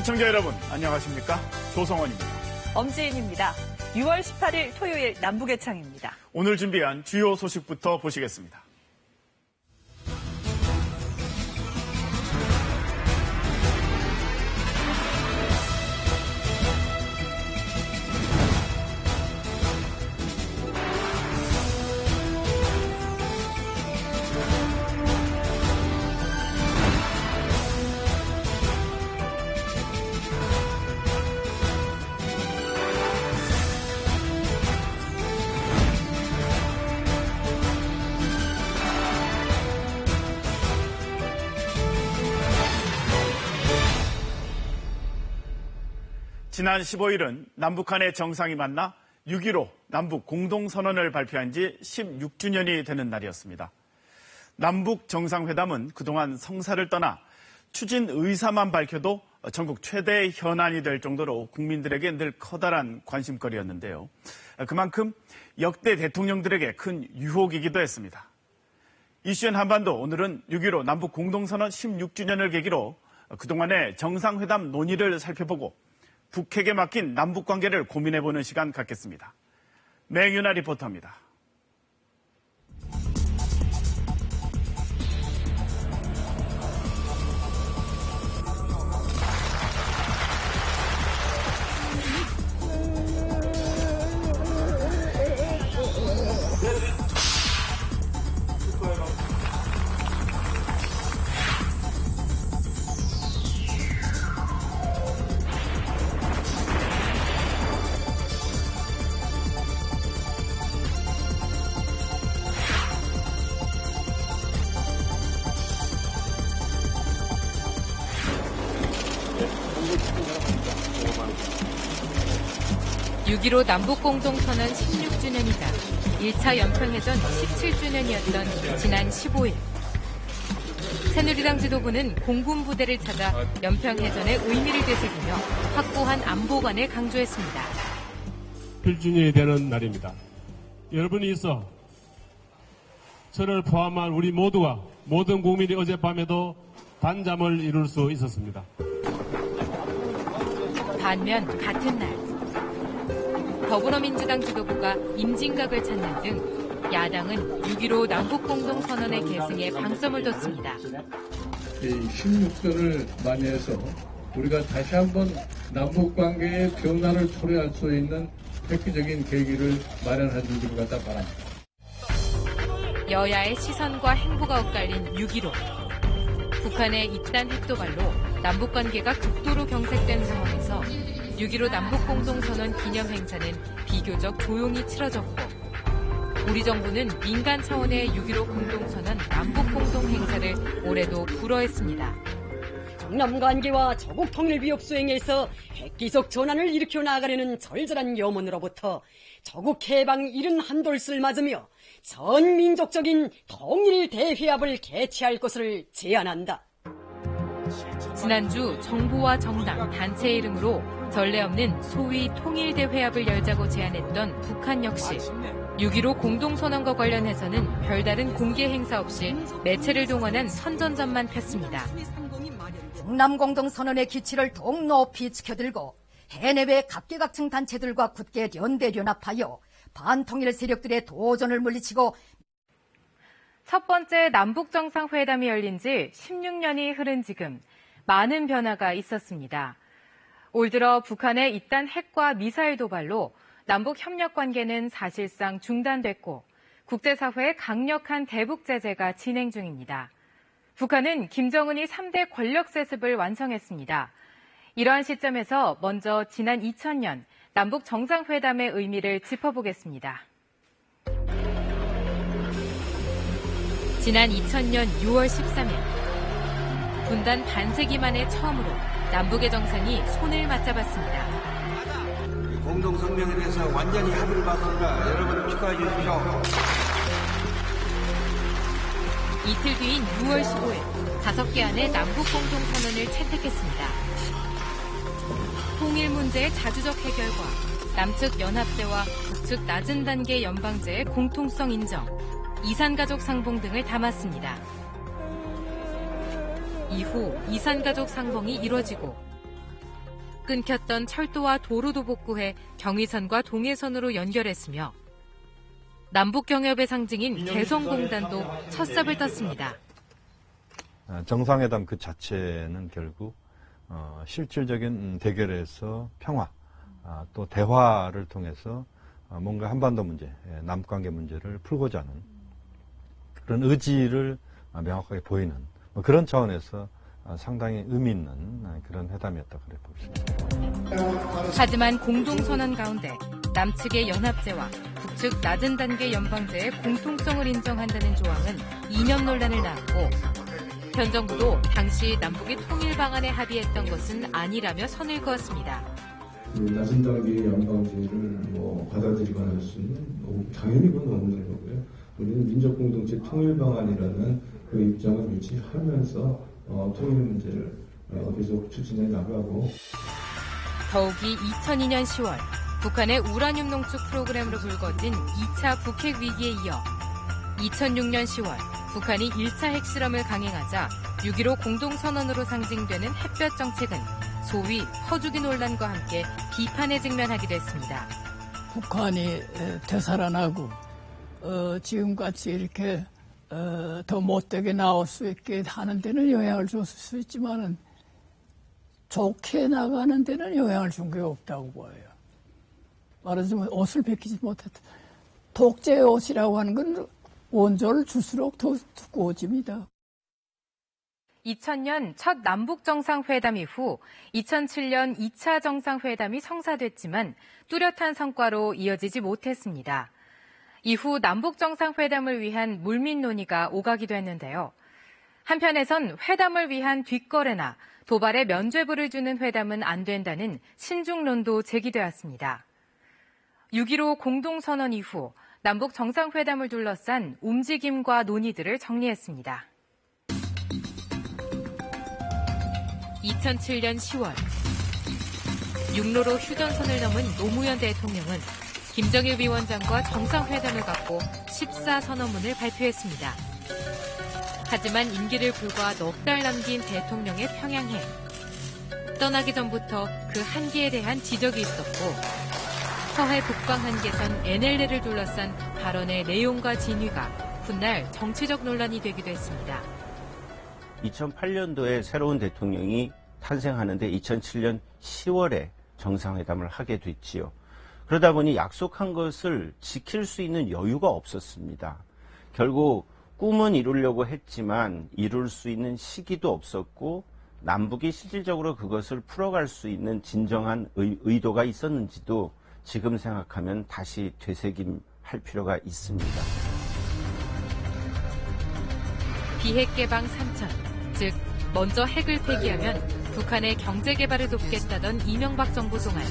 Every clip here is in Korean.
시청자 여러분, 안녕하십니까? 조성원입니다. 엄지인입니다. 6월 18일 토요일 남북의 창입니다. 오늘 준비한 주요 소식부터 보시겠습니다. 지난 15일은 남북한의 정상이 만나 6.15 남북 공동선언을 발표한 지 16주년이 되는 날이었습니다. 남북 정상회담은 그동안 성사를 떠나 추진 의사만 밝혀도 전국 최대의 현안이 될 정도로 국민들에게 늘 커다란 관심거리였는데요. 그만큼 역대 대통령들에게 큰 유혹이기도 했습니다. 이슈연 한반도, 오늘은 6.15 남북 공동선언 16주년을 계기로 그동안의 정상회담 논의를 살펴보고 북핵에 맡긴 남북관계를 고민해보는 시간 갖겠습니다. 맹윤아 리포터입니다. (6.15) 남북공동선언 16주년이자 1차 연평해전 17주년이었던 지난 15일. 새누리당 지도부는 공군 부대를 찾아 연평해전의 의미를 되새기며 확고한 안보관을 강조했습니다. 필준이 되는 날입니다. 여러분이 있어 저를 포함한 우리 모두가, 모든 국민이 어젯밤에도 단잠을 이룰 수 있었습니다. 반면 같은 날 더불어민주당 지도부가 임진각을 찾는 등 야당은 6.15 남북공동선언의 계승에 방점을 뒀습니다. 16조를 만회해서 우리가 다시 한번 남북관계의 변화를 초래할 수 있는 획기적인 계기를 마련해 주길 갖다 바랍니다. 여야의 시선과 행보가 엇갈린 6.15. 북한의 잇단 핵도발로 남북관계가 극도로 경색된 상황에서 6.15 남북공동선언 기념행사는 비교적 조용히 치러졌고, 우리 정부는 민간 차원의 6.15 공동선언 남북공동행사를 올해도 불허했습니다. 동남관계와 저국 통일 비협 수행에서 획기적 전환을 일으켜 나가려는 절절한 염원으로부터 저국 해방 71돌을 맞으며 전민족적인 통일 대회합을 개최할 것을 제안한다. 지난주 정부와 정당, 단체 이름으로 전례 없는 소위 통일대회합을 열자고 제안했던 북한 역시 6.15 공동선언과 관련해서는 별다른 공개 행사 없이 매체를 동원한 선전전만 폈습니다. 북남공동선언의 기치를 더욱 높이 지켜들고 해내외 각계각층 단체들과 굳게 연대연합하여 반통일 세력들의 도전을 물리치고 첫 번째 남북정상회담이 열린 지 16년이 흐른 지금 많은 변화가 있었습니다. 올 들어 북한의 잇단 핵과 미사일 도발로 남북 협력 관계는 사실상 중단됐고 국제사회의 강력한 대북 제재가 진행 중입니다. 북한은 김정은이 3대 권력 세습을 완성했습니다. 이러한 시점에서 먼저 지난 2000년 남북 정상회담의 의미를 짚어보겠습니다. 지난 2000년 6월 13일, 분단 반세기 만에 처음으로 남북의 정상이 손을 맞잡았습니다. 공동성명에 대해서 완전히 합의를 봤습니다. 여러분 축하해 주십시오. 이틀 뒤인 6월 15일, 5개 안의 남북공동선언을 채택했습니다. 통일 문제의 자주적 해결과 남측 연합제와 북측 낮은 단계 연방제의 공통성 인정, 이산가족 상봉 등을 담았습니다. 이후 이산가족 상봉이 이뤄지고 끊겼던 철도와 도로도 복구해 경의선과 동해선으로 연결했으며 남북경협의 상징인 개성공단도 첫 삽을 떴습니다. 정상회담 그 자체는 결국 실질적인 대결에서 평화, 또 대화를 통해서 뭔가 한반도 문제, 남북관계 문제를 풀고자 하는 그런 의지를 명확하게 보이는 그런 차원에서 상당히 의미 있는 그런 회담이었다 그래 보겠습니다. 하지만 공동선언 가운데 남측의 연합제와 북측 낮은 단계 연방제의 공통성을 인정한다는 조항은 이념 논란을 낳았고 현 정부도 당시 남북이 통일 방안에 합의했던 것은 아니라며 선을 그었습니다. 낮은 단계 연방제를 받아들이거나 할 수는 당연히 그건 없는 거고요. 우리는 민족공동체 통일 방안이라는 그 입장을 유지하면서 통일 문제를 계속 추진해 나가고. 더욱이 2002년 10월 북한의 우라늄 농축 프로그램으로 불거진 2차 북핵 위기에 이어 2006년 10월 북한이 1차 핵실험을 강행하자 6.15 공동선언으로 상징되는 햇볕 정책은 소위 퍼주기 논란과 함께 비판에 직면하기도 했습니다. 북한이 되살아나고 지금같이 이렇게 더 못되게 나올 수 있게 하는 데는 영향을 줬을 수 있지만은 좋게 나가는 데는 영향을 준 게 없다고 보여요. 말하자면 옷을 벗기지 못했다. 독재의 옷이라고 하는 건 원조를 줄수록 더 두꺼워집니다. 2000년 첫 남북 정상회담 이후 2007년 2차 정상회담이 성사됐지만 뚜렷한 성과로 이어지지 못했습니다. 이후 남북 정상회담을 위한 물밑 논의가 오가기도 했는데요. 한편에선 회담을 위한 뒷거래나 도발에 면죄부를 주는 회담은 안 된다는 신중론도 제기되었습니다. 6.15 공동선언 이후 남북 정상회담을 둘러싼 움직임과 논의들을 정리했습니다. 2007년 10월 육로로 휴전선을 넘은 노무현 대통령은 김정일 위원장과 정상회담을 갖고 14선언문을 발표했습니다. 하지만 임기를 불과 넉 달 남긴 대통령의 평양행. 떠나기 전부터 그 한계에 대한 지적이 있었고 서해 북방 한계선 NLL을 둘러싼 발언의 내용과 진위가 훗날 정치적 논란이 되기도 했습니다. 2008년도에 새로운 대통령이 탄생하는데 2007년 10월에 정상회담을 하게 됐지요. 그러다 보니 약속한 것을 지킬 수 있는 여유가 없었습니다. 결국 꿈은 이루려고 했지만 이룰 수 있는 시기도 없었고 남북이 실질적으로 그것을 풀어갈 수 있는 진정한 의도가 있었는지도 지금 생각하면 다시 되새김할 필요가 있습니다. 비핵 개방 3천, 즉 먼저 핵을 폐기하면 북한의 경제 개발을 돕겠다던 이명박 정부 동안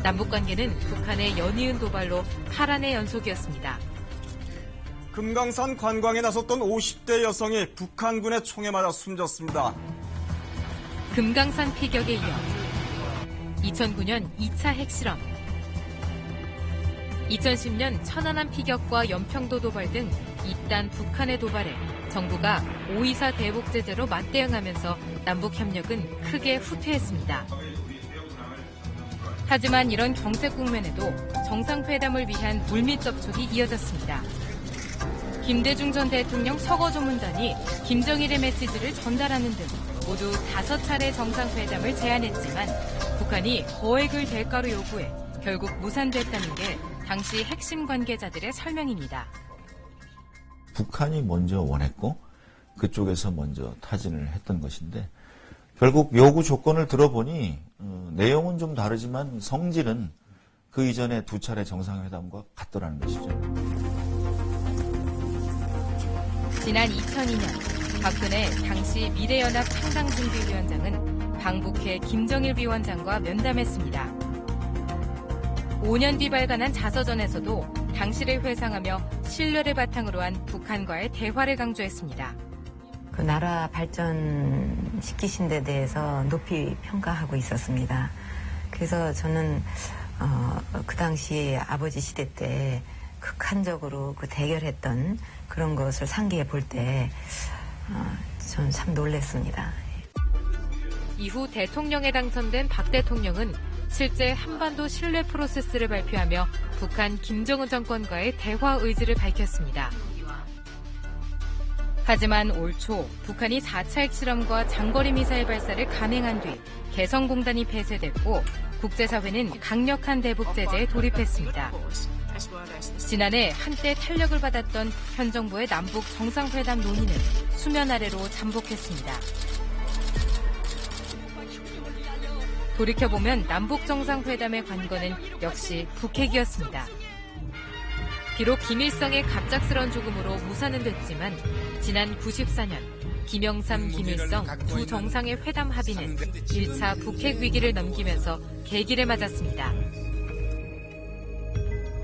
남북관계는 북한의 연이은 도발로 파란의 연속이었습니다. 금강산 관광에 나섰던 50대 여성이 북한군의 총에 맞아 숨졌습니다. 금강산 피격에 이어 2009년 2차 핵실험, 2010년 천안함 피격과 연평도 도발 등 이딴 북한의 도발에 정부가 5.24 대북 제재로 맞대응하면서 남북 협력은 크게 후퇴했습니다. 하지만 이런 경색 국면에도 정상회담을 위한 물밑 접촉이 이어졌습니다. 김대중 전 대통령 서거 조문단이 김정일의 메시지를 전달하는 등 모두 5차례 정상회담을 제안했지만 북한이 거액을 대가로 요구해 결국 무산됐다는 게 당시 핵심 관계자들의 설명입니다. 북한이 먼저 원했고 그쪽에서 먼저 타진을 했던 것인데 결국 요구 조건을 들어보니 내용은 좀 다르지만 성질은 그 이전에 2차례 정상회담과 같더라는 것이죠. 지난 2002년 박근혜 당시 미래연합 창당준비위원장은 방북해 김정일 위원장과 면담했습니다. 5년 뒤 발간한 자서전에서도 당시를 회상하며 신뢰를 바탕으로 한 북한과의 대화를 강조했습니다. 그 나라 발전시키신 데 대해서 높이 평가하고 있었습니다. 그래서 저는 그 당시 아버지 시대 때 극한적으로 그 대결했던 그런 것을 상기해 볼 때 저는 참 놀랐습니다. 이후 대통령에 당선된 박 대통령은 실제 한반도 신뢰 프로세스를 발표하며 북한 김정은 정권과의 대화 의지를 밝혔습니다. 하지만 올 초 북한이 4차 핵실험과 장거리 미사일 발사를 간행한 뒤 개성공단이 폐쇄됐고 국제사회는 강력한 대북 제재에 돌입했습니다. 지난해 한때 탄력을 받았던 현 정부의 남북 정상회담 논의는 수면 아래로 잠복했습니다. 돌이켜보면 남북 정상회담의 관건은 역시 북핵이었습니다. 비록 김일성의 갑작스런 죽음으로 무산은 됐지만 지난 94년 김영삼, 김일성 두 정상의 회담 합의는 1차 북핵 위기를 넘기면서 계기를 맞았습니다.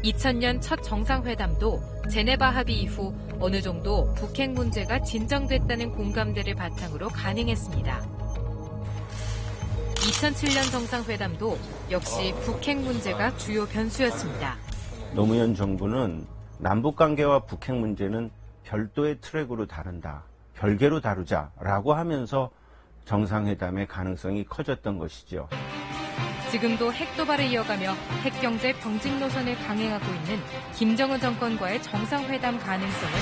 2000년 첫 정상회담도 제네바 합의 이후 어느 정도 북핵 문제가 진정됐다는 공감대를 바탕으로 간행했습니다. 2007년 정상회담도 역시 북핵 문제가 주요 변수였습니다. 노무현 정부는 남북관계와 북핵 문제는 별도의 트랙으로 다룬다, 별개로 다루자라고 하면서 정상회담의 가능성이 커졌던 것이죠. 지금도 핵 도발을 이어가며 핵경제 병직 노선을 강행하고 있는 김정은 정권과의 정상회담 가능성은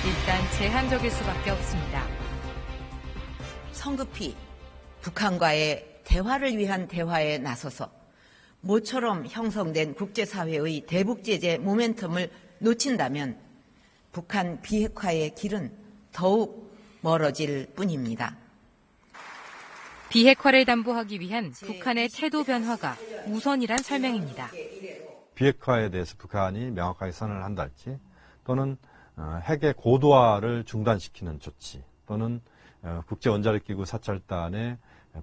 일단 제한적일 수밖에 없습니다. 성급히 북한과의 대화를 위한 대화에 나서서 모처럼 형성된 국제사회의 대북 제재 모멘텀을 놓친다면 북한 비핵화의 길은 더욱 멀어질 뿐입니다. 비핵화를 담보하기 위한 북한의 태도 변화가 우선이란 설명입니다. 비핵화에 대해서 북한이 명확하게 선언을 한달지 또는 핵의 고도화를 중단시키는 조치 또는 국제원자력기구 사찰단의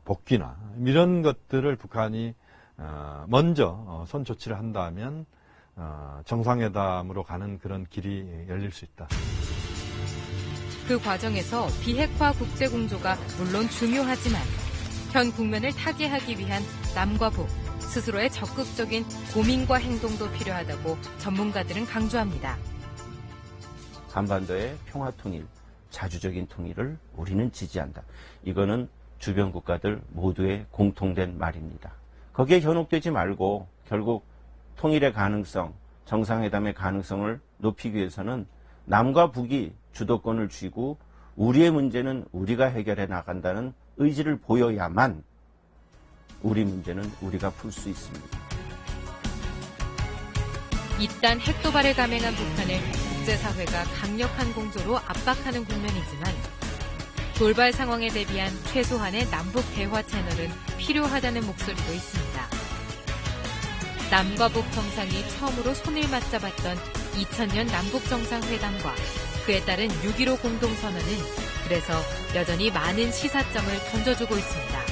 복귀나 이런 것들을 북한이 먼저 선 조치를 한다면 정상회담으로 가는 그런 길이 열릴 수 있다. 그 과정에서 비핵화 국제공조가 물론 중요하지만 현 국면을 타개하기 위한 남과 북 스스로의 적극적인 고민과 행동도 필요하다고 전문가들은 강조합니다. 한반도의 평화통일, 자주적인 통일을 우리는 지지한다. 이거는 주변 국가들 모두의 공통된 말입니다. 거기에 현혹되지 말고 결국 통일의 가능성, 정상회담의 가능성을 높이기 위해서는 남과 북이 주도권을 쥐고 우리의 문제는 우리가 해결해 나간다는 의지를 보여야만 우리 문제는 우리가 풀 수 있습니다. 이딴 핵도발을 감행한 북한을 국제사회가 강력한 공조로 압박하는 국면이지만 돌발 상황에 대비한 최소한의 남북 대화 채널은 필요하다는 목소리도 있습니다. 남과 북 정상이 처음으로 손을 맞잡았던 2000년 남북 정상회담과 그에 따른 6.15 공동선언은 그래서 여전히 많은 시사점을 던져주고 있습니다.